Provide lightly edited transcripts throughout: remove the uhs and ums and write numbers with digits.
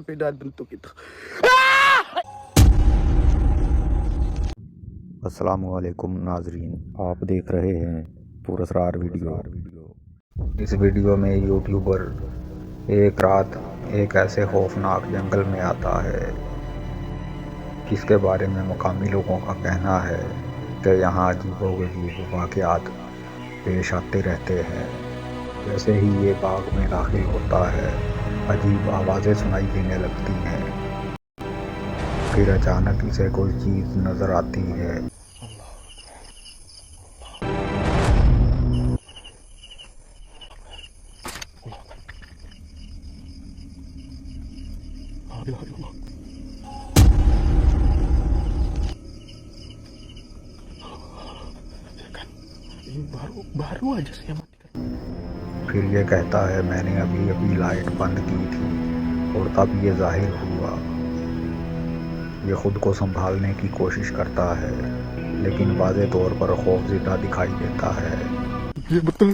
Beda bentuk itu. अस्सलामुअलैकुम नाजरीन, आप देख रहे हैं पुरस्कार वीडियो। इस वीडियो में यूट्यूबर एक रात एक ऐसे खौफनाक जंगल में आता है जिसके बारे में मकामी लोगों का कहना है कि यहाँ अजीबोगरीब वाक़यात पेश आते रहते हैं। जैसे ही ये बाग में दाखिल होता है, अजीब आवाज़ें सुनाई देने लगती हैं। फिर अचानक इसे कोई चीज़ नज़र आती है। baru aja saya matikan. फिर ये कहता है, मैंने अभी अभी लाइट बंद की थी और तब ये जाहिर हुआ। ये खुद को संभालने की कोशिश करता है, लेकिन वाज़े तौर पर खौफज़दा दिखाई देता है। ये betul.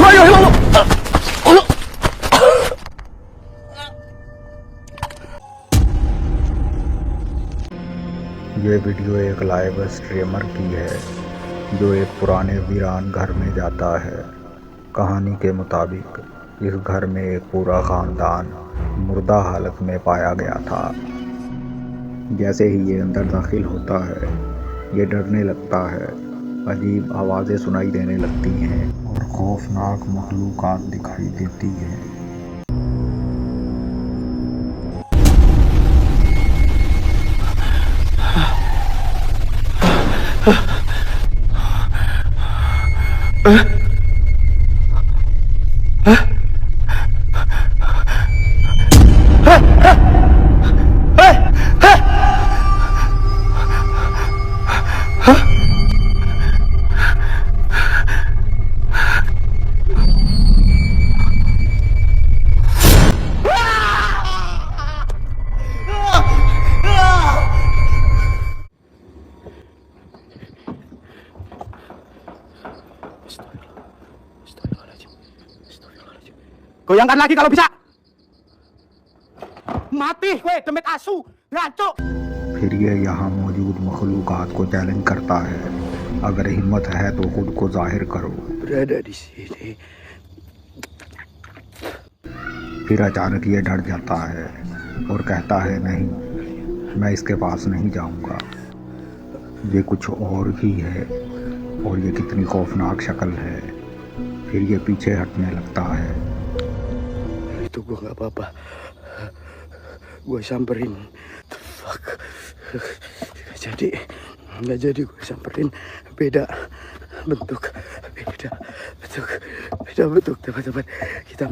Ayo, ayo, ayo. ये वीडियो एक लाइव स्ट्रीमर की है जो एक पुराने वीरान घर में जाता है। कहानी के मुताबिक इस घर में एक पूरा ख़ानदान मुर्दा हालत में पाया गया था। जैसे ही ये अंदर दाखिल होता है, ये डरने लगता है। अजीब आवाज़ें सुनाई देने लगती हैं और खौफनाक मखलूक़ात दिखाई देती हैं। Goyangkan lagi kalau bisa. Mati, gue demit asu, ngaco. फिर ये यहाँ मौजूद मखलूक़ात को चैलेंज करता है, अगर हिम्मत है तो खुद को जाहिर करो। Berada di sini. फिर अचानक ये डर जाता है और कहता है, नहीं, मैं इसके पास नहीं जाऊंगा। ये कुछ और ही है और ये कितनी खौफनाक शक्ल है। फिर ये पीछे हटने लगता है। Itu gue nggak apa-apa. Gue samperin. Fuck. Nggak jadi gue samperin. Beda bentuk, beda bentuk teman-teman. Kita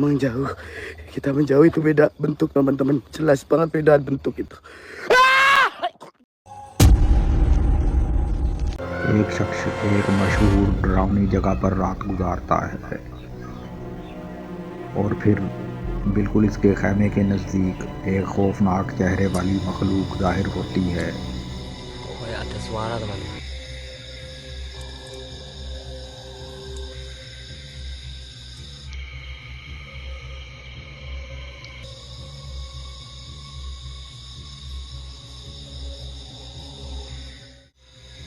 menjauh itu beda bentuk teman-teman. Jelas banget beda bentuk itu. एक शख्स एक मशहूर डरावनी जगह पर रात गुजारता है और फिर बिल्कुल इसके खैमे के नज़दीक एक खौफनाक चेहरे वाली मखलूक जाहिर होती है। Ada suara teman-teman.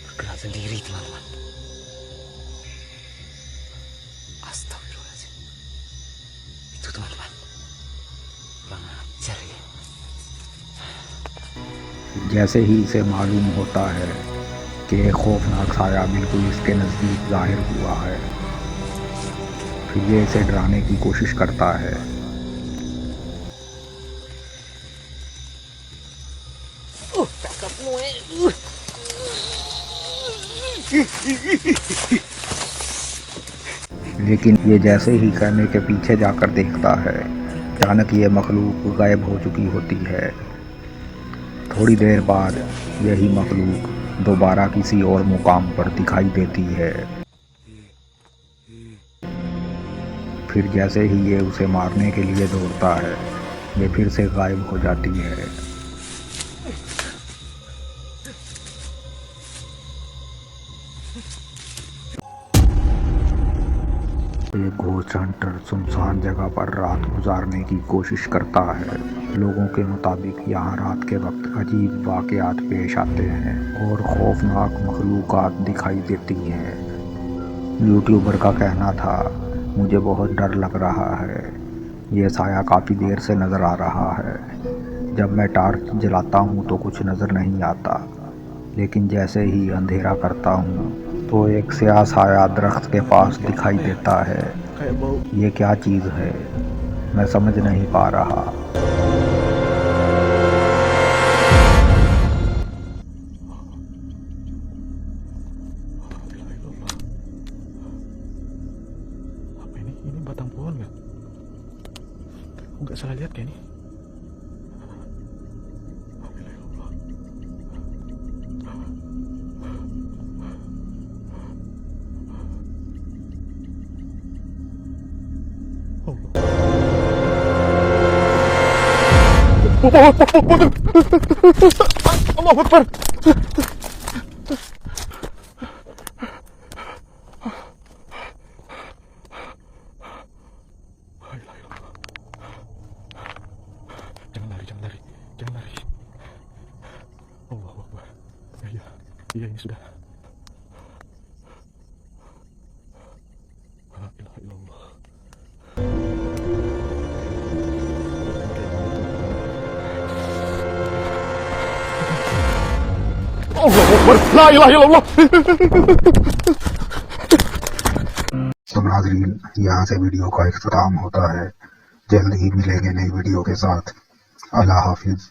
Bergerak sendiri teman-teman. Astagfirullahaladzim. Itu teman-teman. Kurang ajar ya. जैसे ही इसे मालूम होता है कि एक खौफनाक साया बिल्कुल इसके नज़दीक जाहिर हुआ है, फिर ये इसे डराने की कोशिश करता है। लेकिन ये जैसे ही खैमे के पीछे जाकर देखता है, अचानक ये मखलूक गायब हो चुकी होती है। थोड़ी देर बाद यही मखलूक दोबारा किसी और मुकाम पर दिखाई देती है। फिर जैसे ही ये उसे मारने के लिए दौड़ता है, ये फिर से गायब हो जाती है। घोस्ट हंटर सुनसान जगह पर रात गुजारने की कोशिश करता है। लोगों के मुताबिक यहाँ रात के वक्त अजीब वाक़यात पेश आते हैं और खौफनाक मखलूक़ात दिखाई देती हैं। यूट्यूबर का कहना था, मुझे बहुत डर लग रहा है, ये साया काफ़ी देर से नज़र आ रहा है। जब मैं टॉर्च जलाता हूँ तो कुछ नज़र नहीं आता, लेकिन जैसे ही अंधेरा करता हूँ तो एक स्याह साया दरख्त के पास दिखाई देता है। Kayak bau. ये क्या चीज़ है, मैं समझ नहीं पा रहा। Apa ini? Ini batang pohon nggak? Aku nggak salah lihat kayak ini. Allah Akbar. Jangan lari, jangan lari, jangan lari. Allah Akbar. Iya, iya ini sudah. La ilaha illallah. Allah Akbar. La ilaha illallah. तो नाज़रीन, यहाँ से वीडियो का इख्तिताम होता है। जल्द ही मिलेंगे नई वीडियो के साथ। अल्लाह हाफिज़।